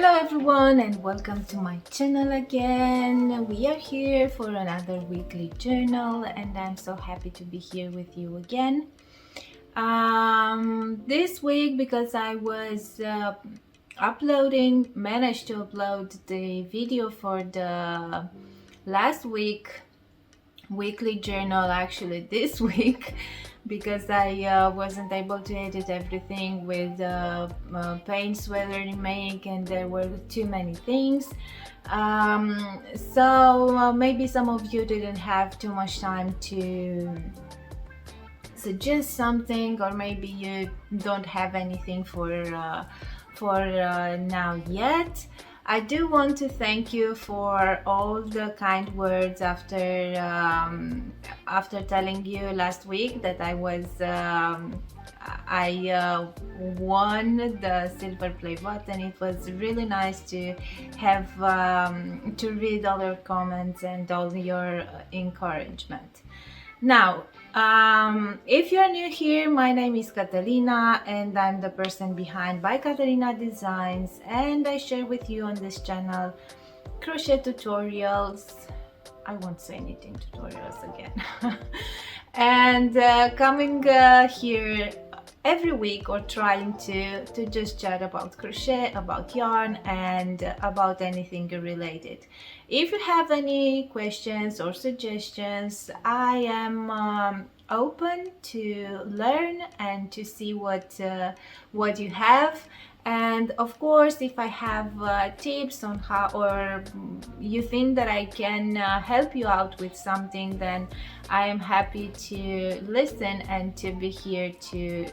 Hello everyone and welcome to my channel again. We are here for another weekly journal and I'm so happy to be here with you again. This week, because I was managed to upload the video for the last weekly journal, actually this week, because I wasn't able to edit everything with paint, sweater, make, and there were too many things. So maybe some of you didn't have too much time to suggest something, or maybe you don't have anything for now yet. I do want to thank you for all the kind words after telling you last week that I won the silver play button. It was really nice to have to read all your comments and all your encouragement. Now, if you're new here, my name is Catalina and I'm the person behind By Catalina Designs, and I share with you on this channel crochet tutorials. I won't say anything tutorials again. And coming here every week, or trying to just chat about crochet, about yarn, and about anything related. If you have any questions or suggestions, I am open to learn and to see what you have. And of course, if I have tips on how, or you think that I can help you out with something, then I am happy to listen and to be here to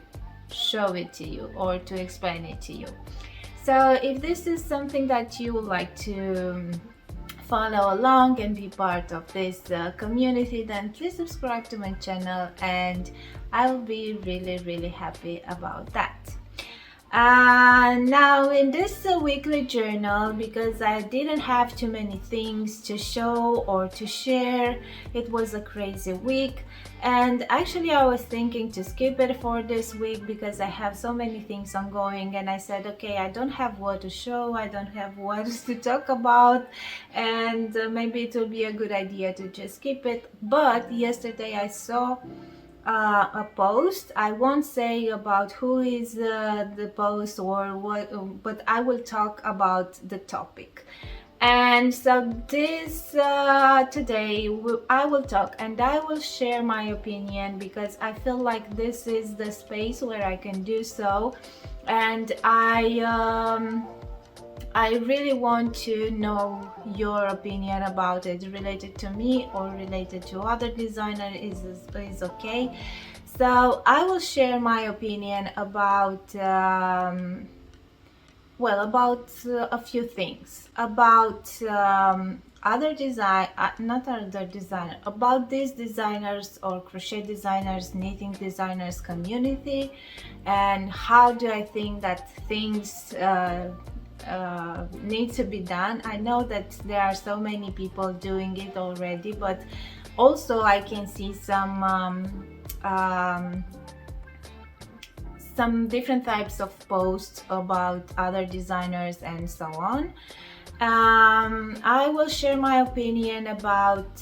show it to you or to explain it to you. So if this is something that you would like to follow along and be part of this community, then please subscribe to my channel and I will be really happy about that. Now in this weekly journal, because I didn't have too many things to show or to share, it was a crazy week, and actually I was thinking to skip it for this week because I have so many things ongoing, and I said, okay, I don't have what to show, I don't have what to talk about, and maybe it will be a good idea to just skip it. But yesterday I saw a post. I won't say about who is the post or what, but I will talk about the topic. And so this today I will talk and I will share my opinion, because I feel like this is the space where I can do so, and I really want to know your opinion about it, related to me or related to other designer is okay. So I will share my opinion about about a few things about other design, not other designer, about these designers or crochet designers, knitting designers community, and how do I think that things need to be done. I know that there are so many people doing it already, but also I can see some different types of posts about other designers and so on. I will share my opinion about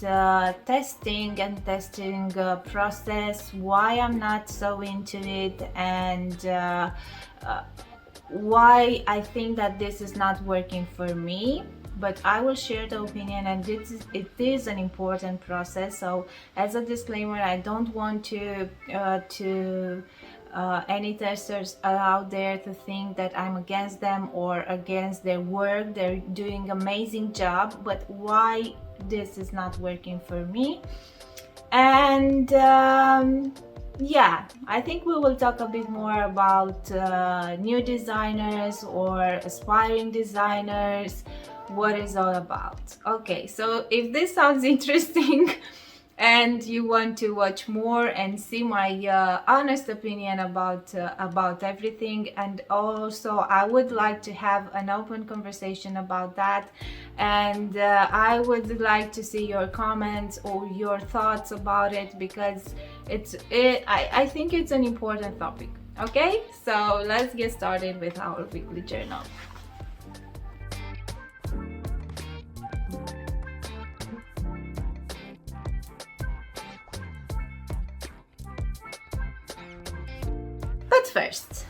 testing and testing process, why I'm not so into it, and why I think that this is not working for me. But I will share the opinion, and it is an important process. So as a disclaimer, I don't want to any testers out there to think that I'm against them or against their work. They're doing amazing job, but why this is not working for me. And yeah, I think we will talk a bit more about new designers or aspiring designers, what it's all about. Okay, so if this sounds interesting and you want to watch more and see my honest opinion about everything, and also I would like to have an open conversation about that, and I would like to see your comments or your thoughts about it, because I think it's an important topic. Okay, so let's get started with our weekly journal. first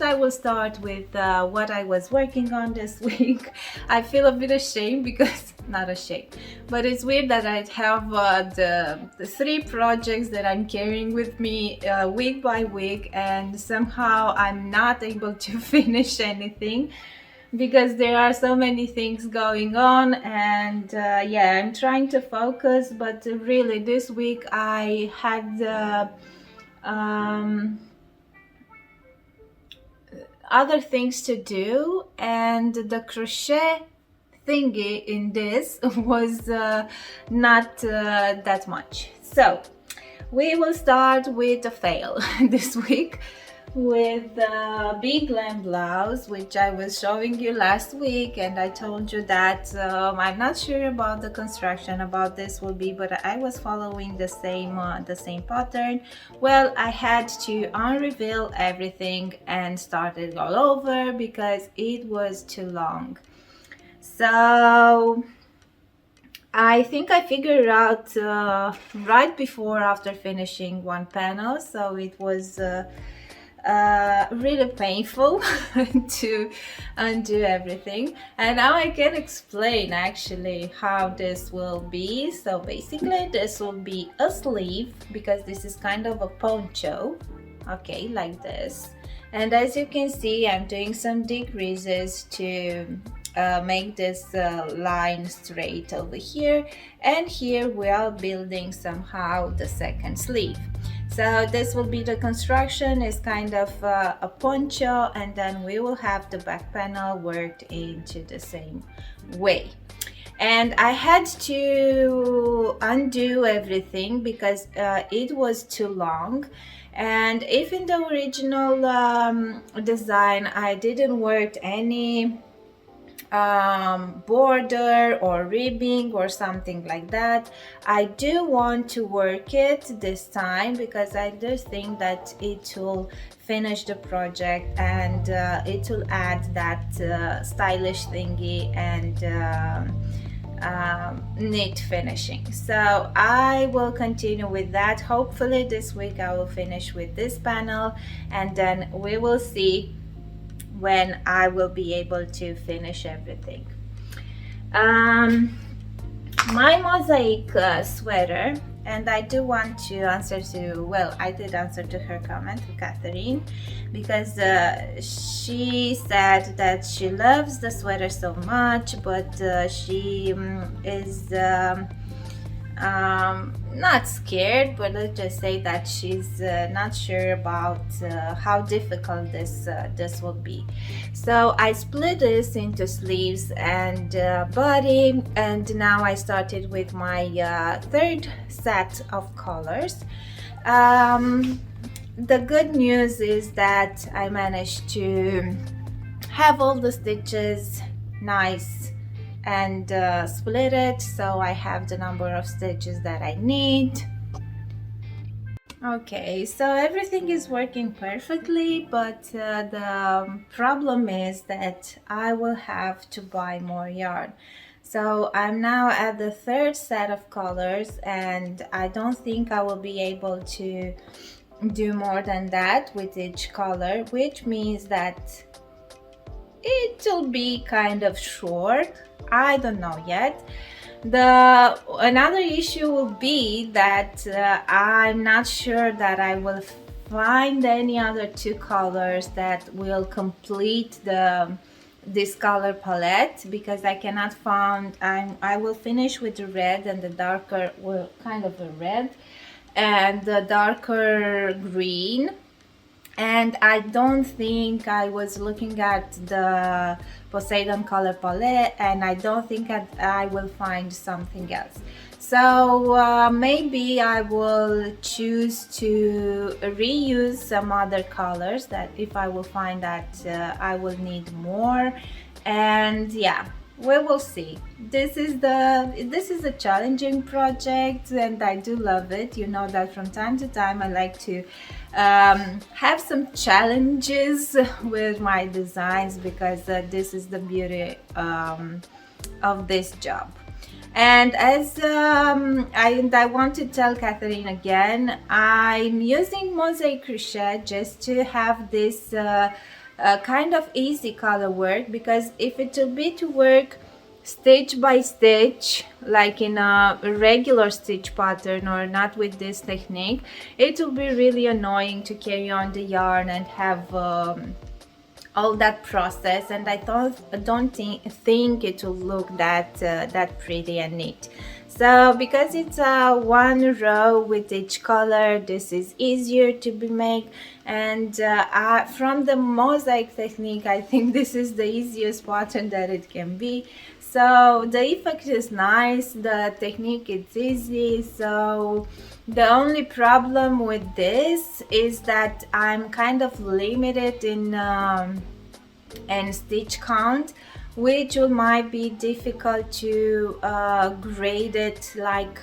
I will start with what I was working on this week. I feel a bit ashamed because, not ashamed, but it's weird that I have the 3 projects that I'm carrying with me week by week, and somehow I'm not able to finish anything because there are so many things going on. And yeah, I'm trying to focus, but really this week I had other things to do, and the crochet thingy in this was not that much. So we will start with a fail this week with the big lamb blouse, which I was showing you last week, and I told you that I'm not sure about the construction about this will be, but I was following the same pattern. Well, I had to unreveal everything and start it all over because it was too long. So I think I figured out right before after finishing one panel, so it was really painful to undo everything. And now I can explain actually how this will be. So basically this will be a sleeve, because this is kind of a poncho, okay, like this. And as you can see, I'm doing some decreases to make this line straight over here, and here we are building somehow the second sleeve. So this will be the construction, is kind of a poncho, and then we will have the back panel worked into the same way. And I had to undo everything because it was too long. And if in the original design I didn't work any border or ribbing or something like that, I do want to work it this time because I do think that it will finish the project, and it will add that stylish thingy and neat finishing. So I will continue with that. Hopefully this week I will finish with this panel, and then we will see when I will be able to finish everything. My mosaic sweater, and I do want to answer to, well, I did answer to her comment, to Catherine, because she said that she loves the sweater so much, but she is not scared, but let's just say that she's not sure about how difficult this will be. So I split this into sleeves and body, and now I started with my third set of colors. The good news is that I managed to have all the stitches nice and split it, so I have the number of stitches that I need. Okay, so everything is working perfectly, but the problem is that I will have to buy more yarn. So I'm now at the third set of colors, and I don't think I will be able to do more than that with each color, which means that it'll be kind of short. I don't know yet. Another issue will be that I'm not sure that I will find any other 2 colors that will complete this color palette, because I cannot find. I will finish with the red and the darker, well, kind of a red, and the darker green. And I don't think, I was looking at the Poseidon color palette, and I don't think I will find something else. So maybe I will choose to reuse some other colors, that if I will find that I will need more. And yeah, we will see. This is a challenging project, and I do love it. You know that from time to time I like to have some challenges with my designs, because this is the beauty of this job. And as I want to tell Catherine again, I'm using mosaic crochet just to have this kind of easy color work, because if it will be to work stitch by stitch like in a regular stitch pattern or not with this technique, it will be really annoying to carry on the yarn and have all that process, and I don't think it will look that pretty and neat. So because it's one row with each color, this is easier to be made. And from the mosaic technique, I think this is the easiest pattern that it can be. So the effect is nice, the technique is easy. So the only problem with this is that I'm kind of limited in stitch count, which might be difficult to grade it like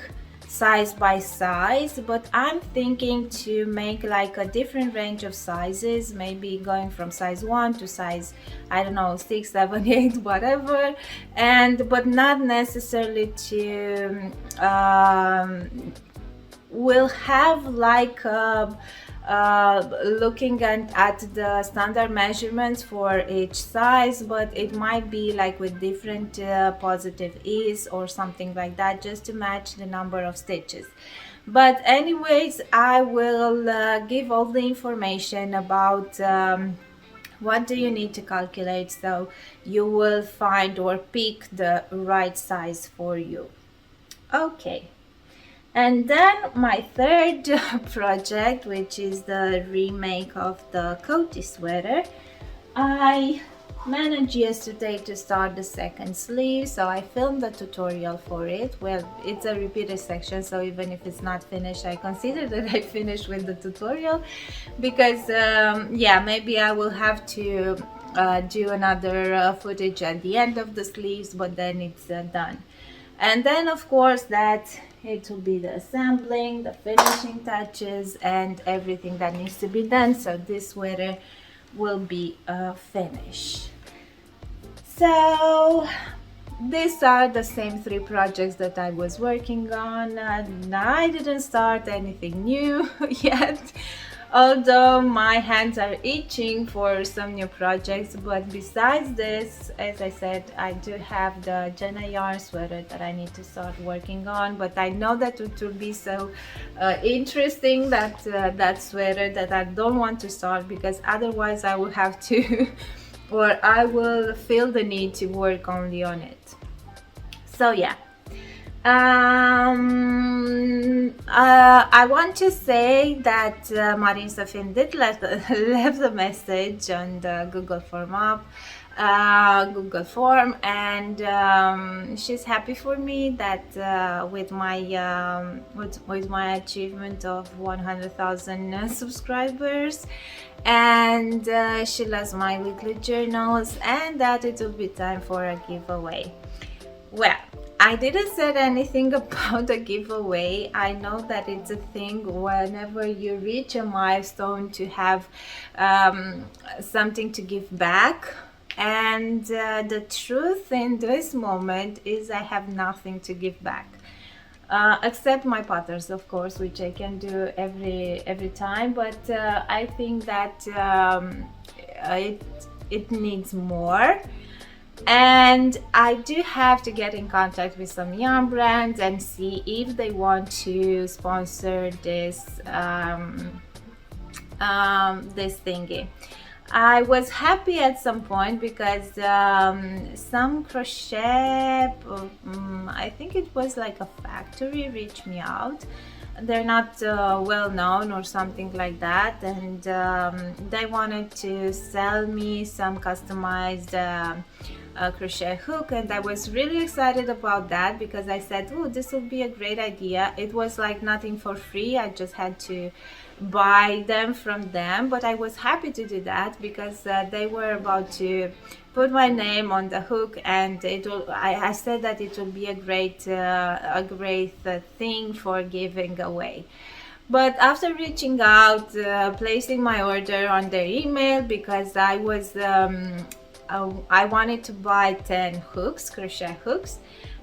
size by size, but I'm thinking to make like a different range of sizes, maybe going from size 1 to size, I don't know, 6, 7, 8, whatever, and but not necessarily to will have like looking at the standard measurements for each size, but it might be like with different positive ease or something like that, just to match the number of stitches. But anyways, I will give all the information about what do you need to calculate, so you will find or pick the right size for you. Okay. And then my third project, which is the remake of the cozy sweater, I managed yesterday to start the second sleeve, so I filmed a tutorial for it. Well, it's a repeated section, so even if it's not finished, I consider that I finished with the tutorial, because yeah, maybe I will have to do another footage at the end of the sleeves, but then it's done. And then of course that it will be the assembling, the finishing touches, and everything that needs to be done, so this sweater will be finished. So these are the same 3 projects that I was working on, and I didn't start anything new yet, although my hands are itching for some new projects. But besides this, as I said, I do have the Jenna yarn sweater that I need to start working on, but I know that it will be so interesting, that that sweater, that I don't want to start, because otherwise I will have to or I will feel the need to work only on it. So yeah, I want to say that Marisa Finn did left a message on the Google form, and she's happy for me that with my achievement of 100,000 subscribers, and she loves my weekly journals, and that it will be time for a giveaway. Well, I didn't say anything about the giveaway. I know that it's a thing whenever you reach a milestone to have something to give back. And the truth in this moment is I have nothing to give back. Except my patterns, of course, which I can do every time. But I think that it needs more. And I do have to get in contact with some yarn brands and see if they want to sponsor this this thingy. I was happy at some point because some crochet, I think it was like a factory, reached me out. They're not well known or something like that, and they wanted to sell me some customized crochet hook, and I was really excited about that, because I said, oh, this would be a great idea. It was like nothing for free, I just had to buy them from them, but I was happy to do that because they were about to put my name on the hook, and I said that it will be a great thing for giving away. But after reaching out, placing my order on their email, because I was I wanted to buy 10 hooks, crochet hooks,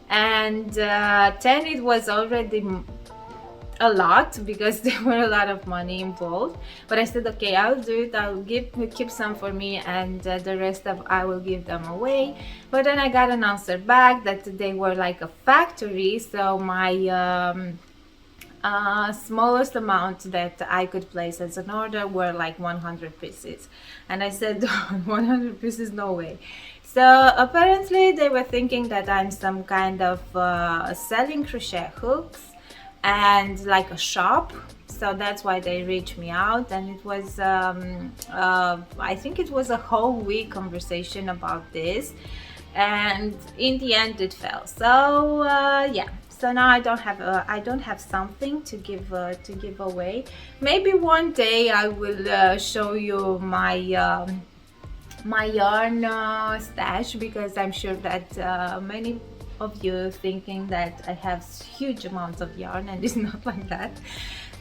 and 10 it was already a lot because there were a lot of money involved. But I said, okay, I'll do it. I'll keep some for me, and the rest of I will give them away. But then I got an answer back that they were like a factory, so my smallest amount that I could place as an order were like 100 pieces. And I said, 100 pieces, no way. So apparently they were thinking that I'm some kind of selling crochet hooks and like a shop. So that's why they reached me out, and it was I think it was a whole week conversation about this, and in the end it fell. So yeah, so now I don't have something to give away. Maybe one day I will show you my my yarn stash, because I'm sure that many of you thinking that I have huge amounts of yarn, and it's not like that.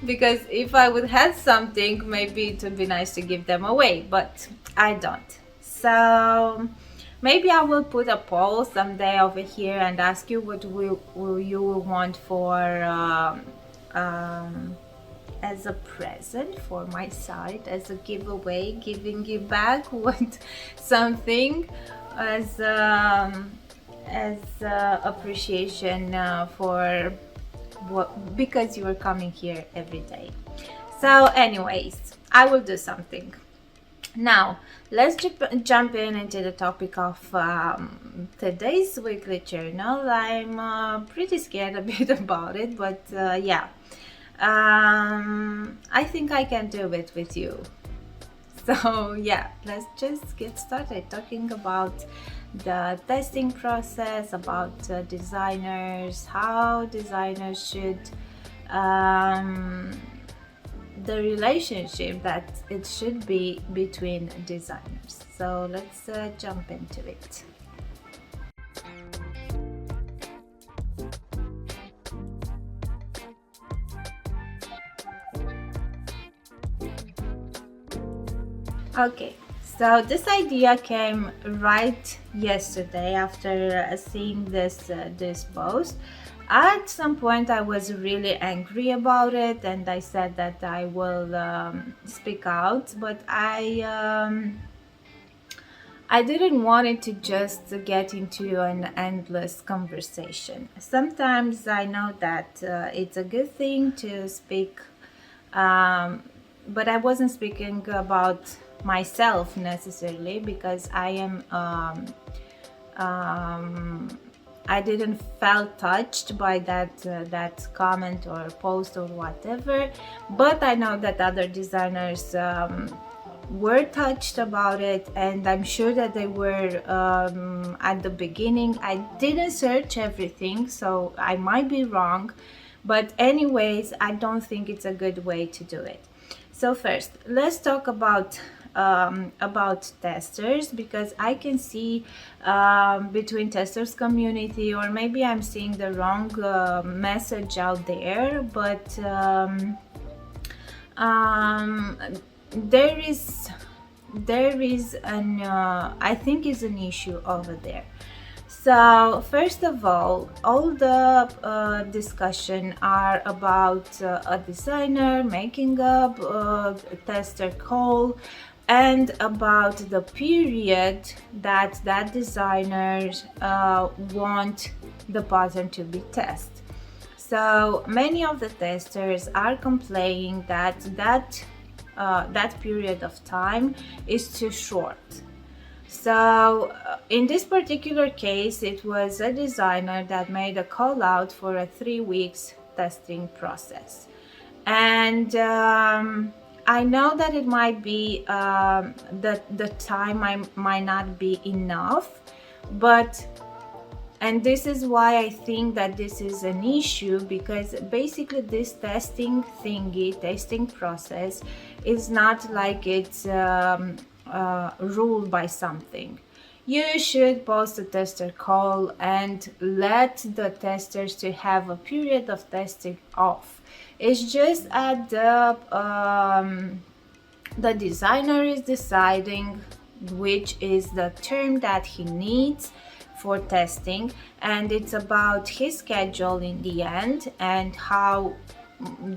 Because if I would have something, maybe it would be nice to give them away, but I don't. So maybe I will put a poll someday over here and ask you what will you want for as a present for my site, as a giveaway, giving you back what something as appreciation for what, because you are coming here every day. So anyways, I will do something. Now let's jump into the topic of today's weekly journal. I'm pretty scared a bit about it, but yeah, I think I can do it with you. So yeah, let's just get started talking about the testing process, about designers, how designers should the relationship that it should be between designers. So let's jump into it. Okay, so this idea came right yesterday after seeing this post. At some point I was really angry about it, and I said that I will speak out, but I didn't want it to just get into an endless conversation. Sometimes I know that it's a good thing to speak, but I wasn't speaking about myself necessarily, because I am I didn't felt touched by that comment or post or whatever, but I know that other designers were touched about it, and I'm sure that they were at the beginning. I didn't search everything, so I might be wrong, but anyways, I don't think it's a good way to do it. So first, let's talk about testers, because I can see between testers community, or maybe I'm seeing the wrong message out there, but there is an I think is an issue over there. So first of all the discussion are about a designer making up a tester call, and about the period that designers want the pattern to be tested. So many of the testers are complaining that that period of time is too short. So in this particular case, it was a designer that made a call out for a 3 weeks testing process. And I know that it might be the time might not be enough, but, and this is why I think that this is an issue, because basically this testing process is not like it's ruled by something. You should post a tester call and let the testers to have a period of testing off. It's just at the designer is deciding which is the term that he needs for testing, and it's about his schedule in the end and how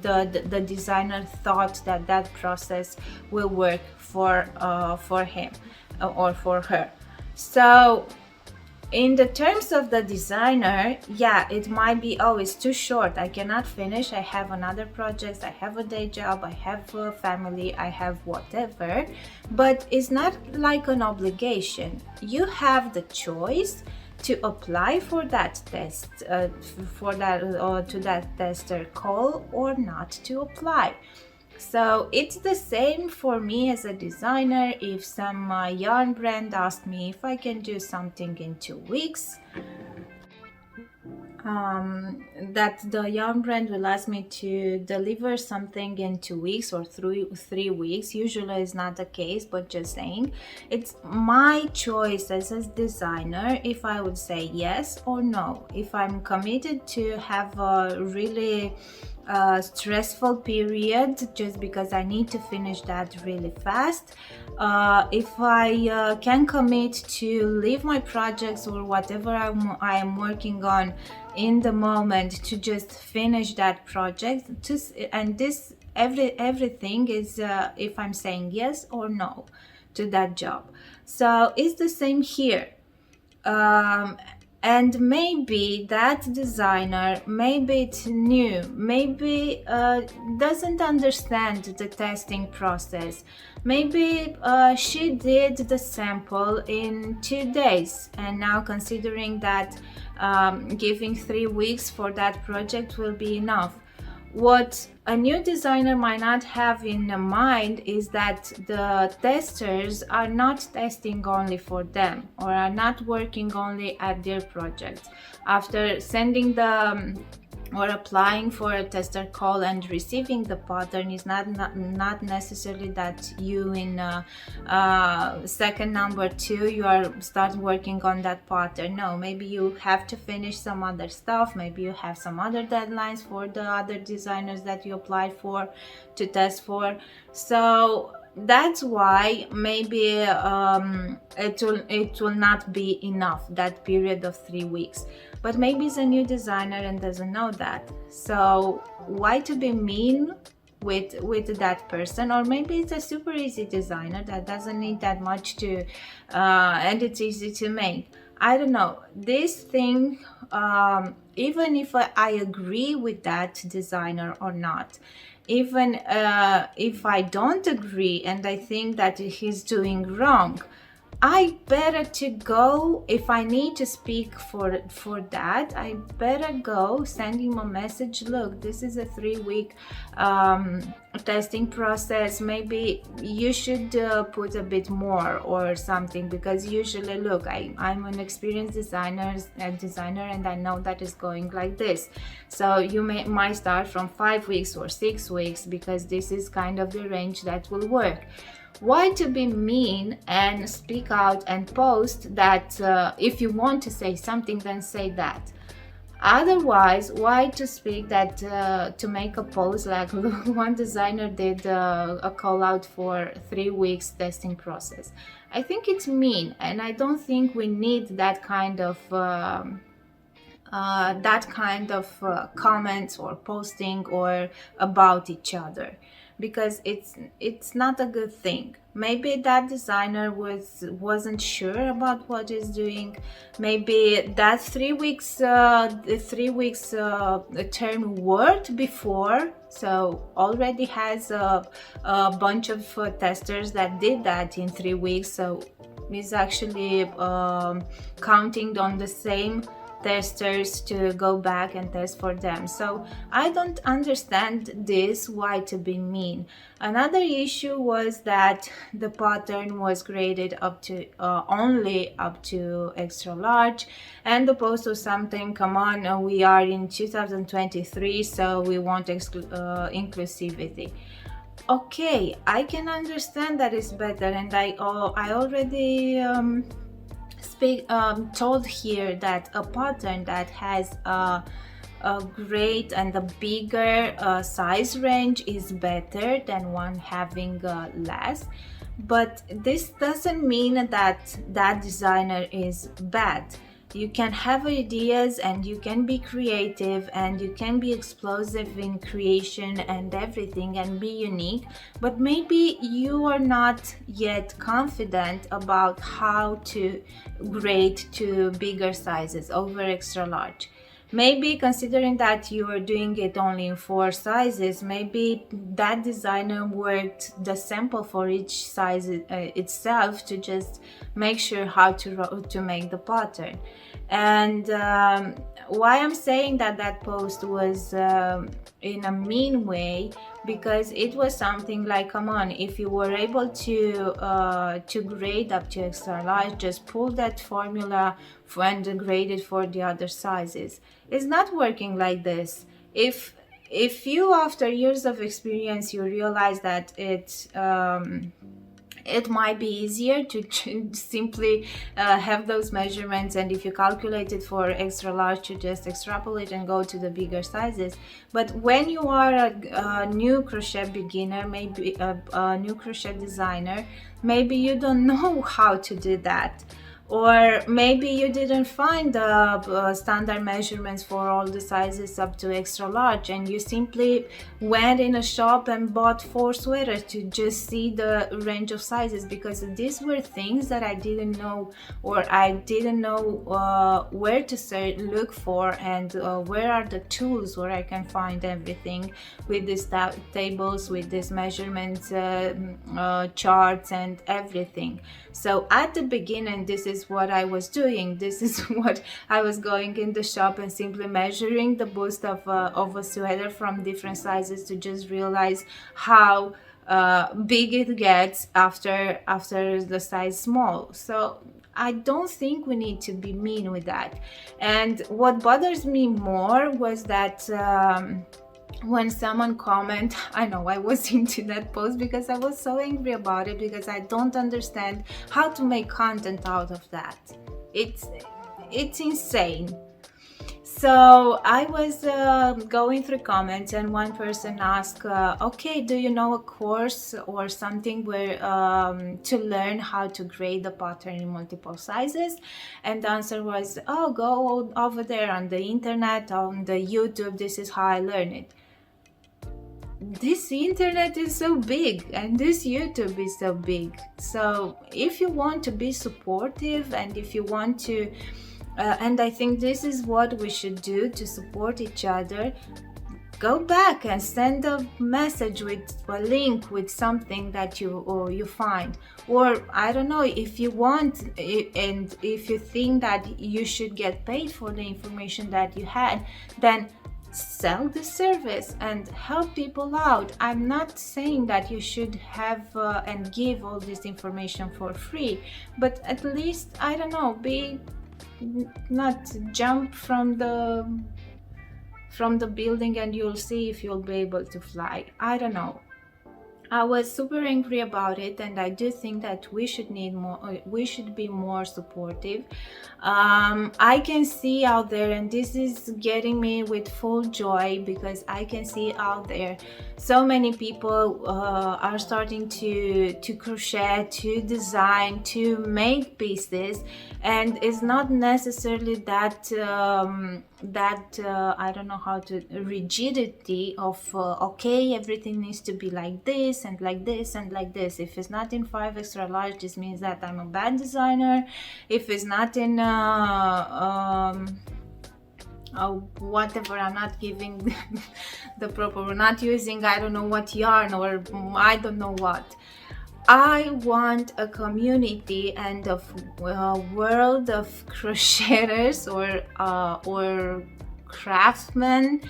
the designer thought that that process will work for him or for her. So in the terms of the designer, yeah, it might be, oh, it's too short, I cannot finish, I have another project, I have a day job, I have a family, I have whatever. But it's not like an obligation. You have the choice to apply for that test, for that to that tester call, or not to apply. So it's the same for me as a designer. If some yarn brand asked me if I can do something in 2 weeks, that the yarn brand will ask me to deliver something in 2 weeks or 3 weeks. Usually is not the case, but just saying, it's my choice as a designer if I would say yes or no. If I'm committed to have a really stressful period just because I need to finish that really fast, if I can commit to leave my projects or whatever I am working on in the moment to just finish that project, and this everything is if I'm saying yes or no to that job. So it's the same here. And maybe that designer, maybe it's new, maybe doesn't understand the testing process. Maybe she did the sample in 2 days, and now considering that giving 3 weeks for that project will be enough. What a new designer might not have in mind is that the testers are not testing only for them, or are not working only at their project. After sending the or applying for a tester call and receiving the pattern, is not necessarily that you in second number 2 you are start working on that pattern. No, maybe you have to finish some other stuff, maybe you have some other deadlines for the other designers that you applied for to test for. So that's why maybe it will not be enough, that period of 3 weeks. But maybe it's a new designer and doesn't know that. So why to be mean with that person? Or maybe it's a super easy designer that doesn't need that much to and it's easy to make. I don't know. This thing, even if I agree with that designer or not, even if I don't agree and I think that he's doing wrong, I better to go. If I need to speak for that, I better go send him a message. Look, this is a 3-week testing process. Maybe you should put a bit more or something, because usually, look, I'm an experienced designer and I know that is going like this. So you might start from 5 weeks or 6 weeks, because this is kind of the range that will work. Why to be mean and speak out and post that if you want to say something, then say that. Otherwise, why to speak that to make a post like, look, one designer did a call out for 3 weeks testing process. I think it's mean, and I don't think we need that kind of comments or posting or about each other, because it's not a good thing. Maybe that designer wasn't sure about what he's doing. Maybe that 3 weeks term worked before, so already has a bunch of testers that did that in 3 weeks, so he's actually counting on the same testers to go back and test for them. So I don't understand this, why to be mean. Another issue was that the pattern was graded up to only up to extra large, and the post was something, come on, we are in 2023, so we want inclusivity. Okay, I can understand that it's better, and I already told here that a pattern that has a great and a bigger size range is better than one having less. But this doesn't mean that that designer is bad. You can have ideas and you can be creative and you can be explosive in creation and everything and be unique, but maybe you are not yet confident about how to grade to bigger sizes over extra large. Maybe considering that you are doing it only in 4 sizes, maybe that designer worked the sample for each size itself to just make sure how to make the pattern. And why I'm saying that that post was in a mean way, because it was something like, come on, if you were able to grade up to extra large, just pull that formula and grade it for the other sizes. It's not working like this. If you, after years of experience, you realize that it might be easier to simply have those measurements, and if you calculate it for extra large, to just extrapolate and go to the bigger sizes. But when you are a new crochet beginner, maybe a new crochet designer, maybe you don't know how to do that. Or maybe you didn't find the standard measurements for all the sizes up to extra large, and you simply went in a shop and bought 4 sweaters to just see the range of sizes, because these were things that I didn't know, or I didn't know where to look for, and where are the tools where I can find everything with these tables, with these measurements charts and everything. So at the beginning, this is what I was doing. This is what I was going in the shop and simply measuring the bust of a sweater from different sizes to just realize how big it gets after the size small. So I don't think we need to be mean with that. And what bothers me more was that when someone comment, I know I was into that post because I was so angry about it, because I don't understand how to make content out of that. It's insane. So I was going through comments, and one person asked, okay, do you know a course or something where to learn how to grade the pattern in multiple sizes? And the answer was, oh, go over there on the internet, on the YouTube, this is how I learn it. This internet is so big and this YouTube is so big. So if you want to be supportive, and if you want to and I think this is what we should do to support each other, go back and send a message with a link with something that you find. Or I don't know, if you want, and if you think that you should get paid for the information that you had, then sell the service and help people out. I'm not saying that you should have and give all this information for free, but at least, I don't know, not jump from the building and you'll see if you'll be able to fly. I don't know. I was super angry about it, and I do think that we should be more supportive. I can see out there, and this is getting me with full joy, because I can see out there so many people are starting to crochet, to design, to make pieces, and it's not necessarily that I don't know how to, rigidity of okay, everything needs to be like this and like this and like this. If it's not in 5 extra large, this means that I'm a bad designer. If it's not in whatever, I'm not giving the proper, we're not using, I don't know what yarn, or I don't know what. I want a community and a world of crocheters or craftsmen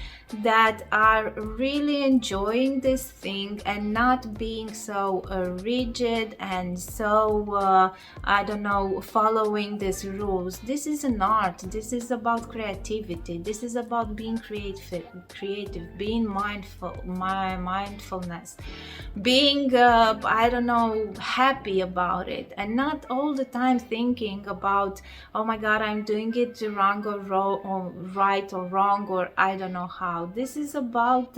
that are really enjoying this thing and not being so rigid and so I don't know, following these rules. This is an art. This is about creativity. This is about being creative, being mindfulness, being I don't know, happy about it, and not all the time thinking about, oh my god, I'm doing it wrong or right or wrong, or I don't know how. This is about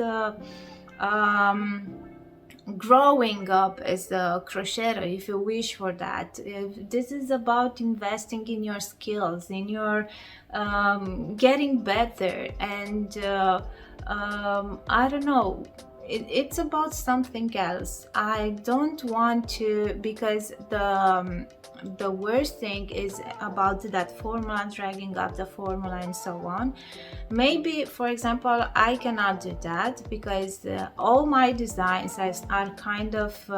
growing up as a crocheter, if you wish for that. If this is about investing in your skills, in your getting better, and I don't know, it's about something else. I don't want to, because the worst thing is about that formula, dragging up the formula and so on. Maybe, for example, I cannot do that because all my designs are kind of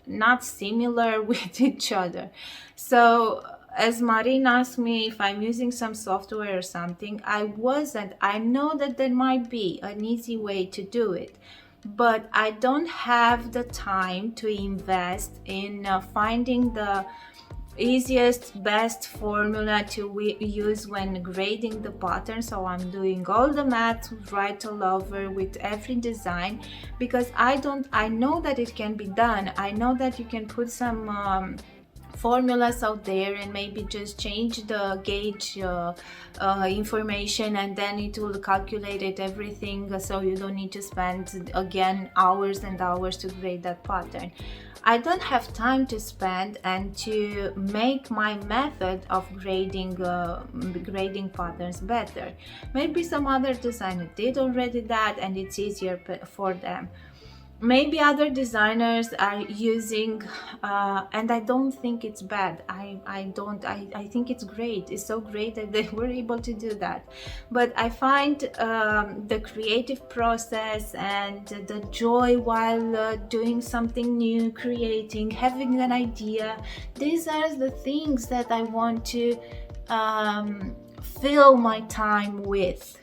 not similar with each other. So as Marine asked me if I'm using some software or something, I wasn't. I know that there might be an easy way to do it, but I don't have the time to invest in finding the easiest, best formula to use when grading the pattern. So I'm doing all the math right all over with every design, because I know that it can be done. I know that you can put some formulas out there and maybe just change the gauge information, and then it will calculate it everything, so you don't need to spend again hours and hours to grade that pattern. I don't have time to spend and to make my method of grading patterns better. Maybe some other designer did already that and it's easier for them. Maybe other designers are using and I don't think it's bad. I think it's great. It's so great that they were able to do that. But I find the creative process and the joy while doing something new, creating, having an idea, these are the things that I want to fill my time with,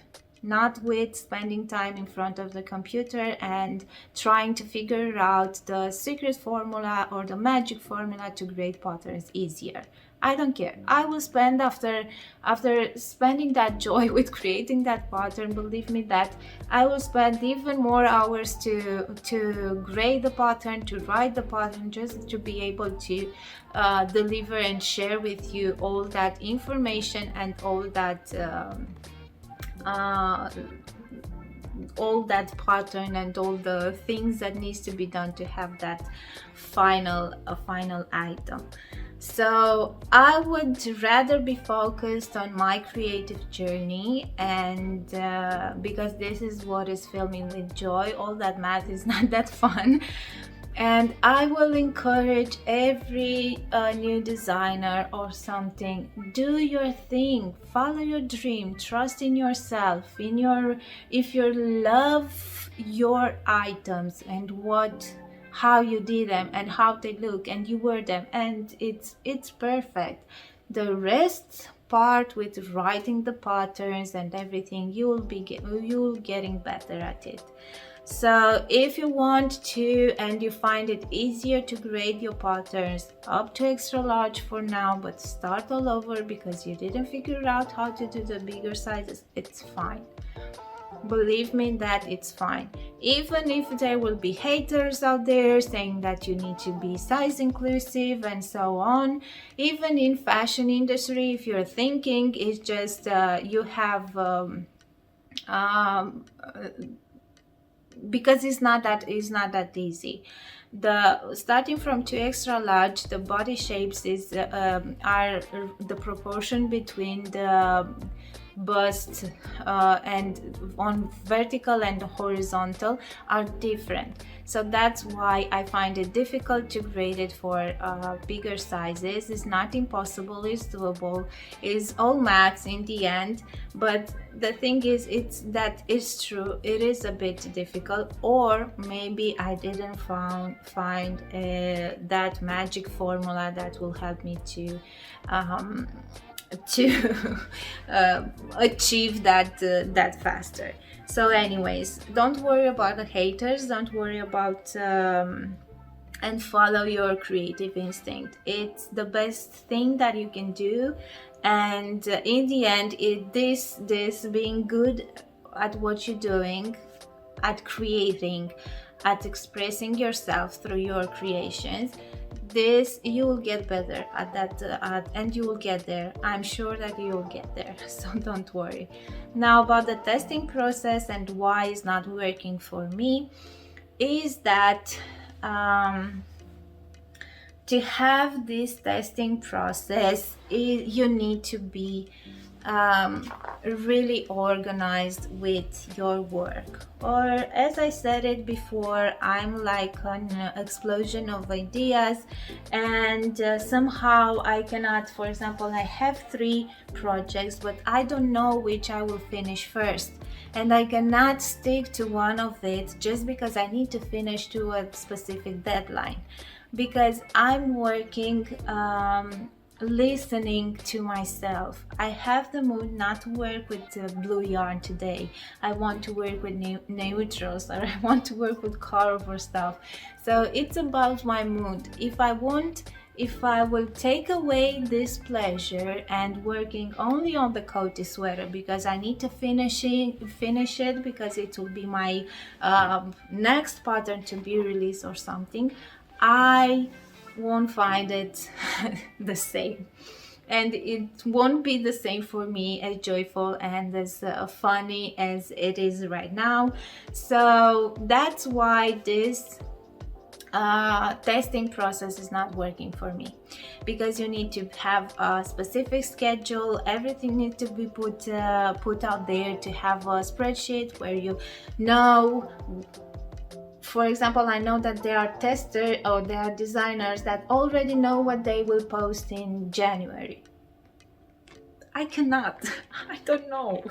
not with spending time in front of the computer and trying to figure out the secret formula or the magic formula to grade patterns easier. I don't care. I will spend, after spending that joy with creating that pattern, believe me that I will spend even more hours to grade the pattern, to write the pattern, just to be able to deliver and share with you all that information and all that pattern and all the things that needs to be done to have that final item. So I would rather be focused on my creative journey, and because this is what is filling me with joy. All that math is not that fun. And I will encourage every new designer or something, do your thing, follow your dream, trust in yourself, if you love your items and how you did them and how they look and you wear them, and it's perfect. The rest part with writing the patterns and everything, you'll getting better at it. So if you want to and you find it easier to grade your patterns up to extra large for now, but start all over because you didn't figure out how to do the bigger sizes, it's fine. Believe me that it's fine. Even if there will be haters out there saying that you need to be size inclusive and so on, even in fashion industry, if you're thinking it's just you have because it's not that easy. The starting from 2 extra large, the body shapes are the proportion between the bust and on vertical and horizontal are different. So that's why I find it difficult to grade it for bigger sizes. It's not impossible, it's doable, it's all maths in the end. But the thing is, it's true, it is a bit difficult, or maybe I didn't find that magic formula that will help me to achieve that faster. So anyways, don't worry about the haters, don't worry about and follow your creative instinct. It's the best thing that you can do, and in the end, this being good at what you're doing, at creating, at expressing yourself through your creations, this you will get better at that and you will get there. I'm sure that you will get there, so don't worry. Now about the testing process and why it's not working for me is that to have this testing process, you need to be really organized with your work. Or as I said it before, I'm like an explosion of ideas, and somehow I cannot, for example, I have 3 projects, but I don't know which I will finish first, and I cannot stick to one of it just because I need to finish to a specific deadline, because I'm working listening to myself. I have the mood not to work with blue yarn today. I want to work with neutrals, or I want to work with colorful stuff. So it's about my mood. If I will take away this pleasure and working only on the cozy sweater because I need to finish it because it will be my next pattern to be released or something, I won't find it the same, and it won't be the same for me as joyful and as funny as it is right now. So that's why this testing process is not working for me, because you need to have a specific schedule. Everything needs to be put out there, to have a spreadsheet where you know. For example, I know that there are testers or there are designers that already know what they will post in January. I cannot. I don't know.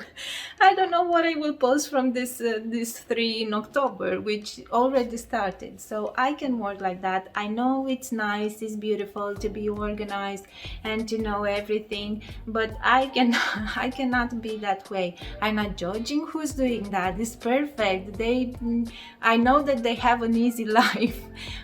I don't know what I will post from this 3 in October, which already started. So I can work like that. I know it's nice, it's beautiful to be organized and to know everything, but I cannot be that way. I'm not judging who's doing that. It's perfect. I know that they have an easy life,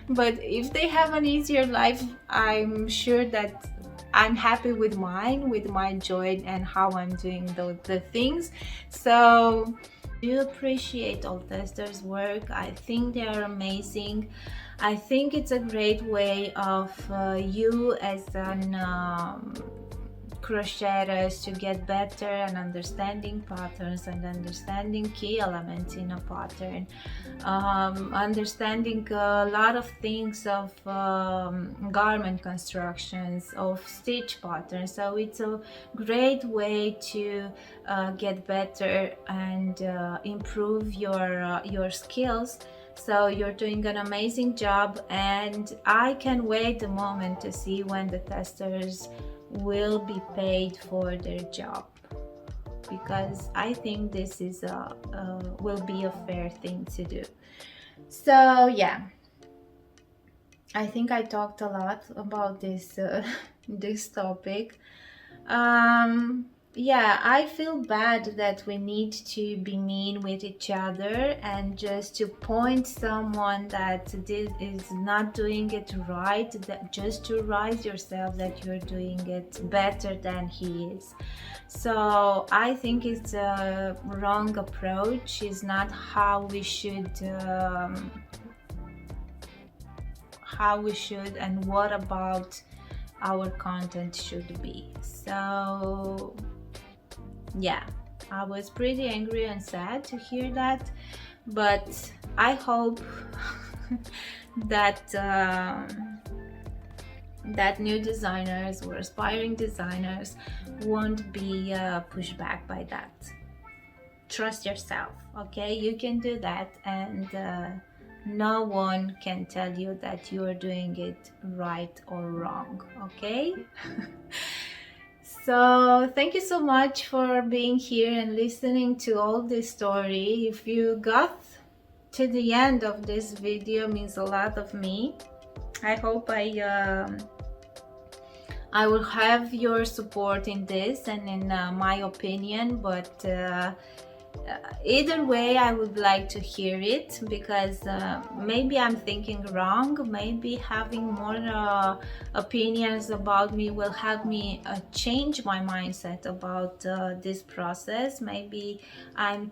but if they have an easier life, I'm sure that I'm happy with mine, with my joy and how I'm doing the things. So I do appreciate all testers' work. I think they are amazing. I think it's a great way of you as an crocheters to get better and understanding patterns and understanding key elements in a pattern, understanding a lot of things of garment constructions, of stitch patterns. So it's a great way to get better and improve your skills. So you're doing an amazing job, and I can wait a moment to see when the testers will be paid for their job, because I think this is will be a fair thing to do. So yeah, I think I talked a lot about this this topic. Yeah, I feel bad that we need to be mean with each other and just to point someone that is not doing it right, that just to rise yourself that you're doing it better than he is. So I think it's a wrong approach. It's not how we should and what about our content should be. So yeah, I was pretty angry and sad to hear that, but I hope that that new designers or aspiring designers won't be pushed back by that. Trust yourself, okay? You can do that, and no one can tell you that you're doing it right or wrong, okay? So thank you so much for being here and listening to all this story. If you got to the end of this video, means a lot of me. I hope I will have your support in this and in my opinion, but either way I would like to hear it, because maybe I'm thinking wrong. Maybe having more opinions about me will help me change my mindset about this process. Maybe I'm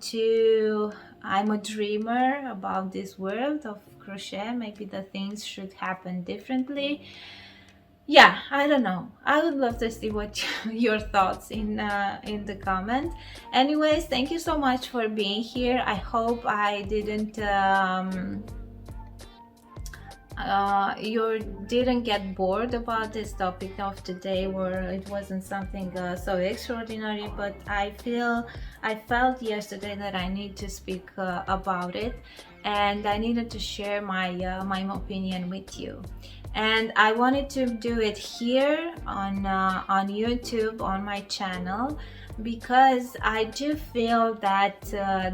a dreamer about this world of crochet. Maybe the things should happen differently. Yeah, I don't know. I would love to see what your thoughts in the comment. Anyways, thank you so much for being here. I hope I didn't you didn't get bored about this topic of today, or it wasn't something so extraordinary, but I felt yesterday that I need to speak about it, and I needed to share my opinion with you. And I wanted to do it here on YouTube, on my channel, because I do feel that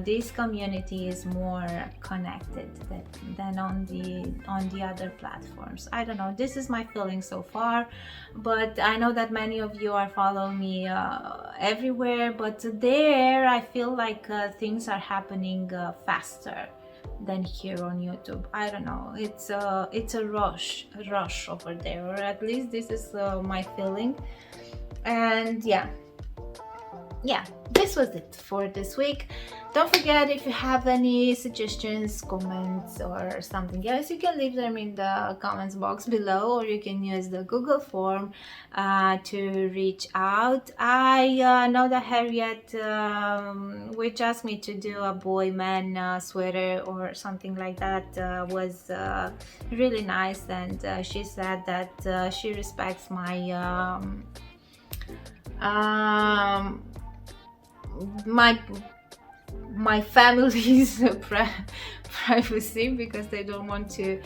this community is more connected than on the other platforms. I don't know, this is my feeling so far, but I know that many of you are following me everywhere, but there I feel like things are happening faster than here on YouTube. I don't know, it's a rush over there, or at least this is my feeling. And yeah, this was it for this week. Don't forget, if you have any suggestions, comments, or something else, you can leave them in the comments box below, or you can use the Google form to reach out. I know that Harriet which asked me to do a boy-man sweater or something like that was really nice, and she said that she respects my family's privacy, because they don't want to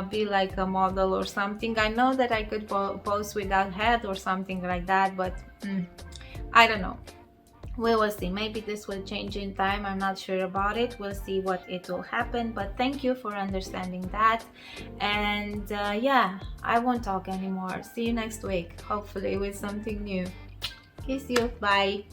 be like a model or something. I know that I could post without head or something like that, but I don't know. We will see. Maybe this will change in time. I'm not sure about it. We'll see what it will happen. But thank you for understanding that. And yeah, I won't talk anymore. See you next week, hopefully with something new. Kiss you. Bye.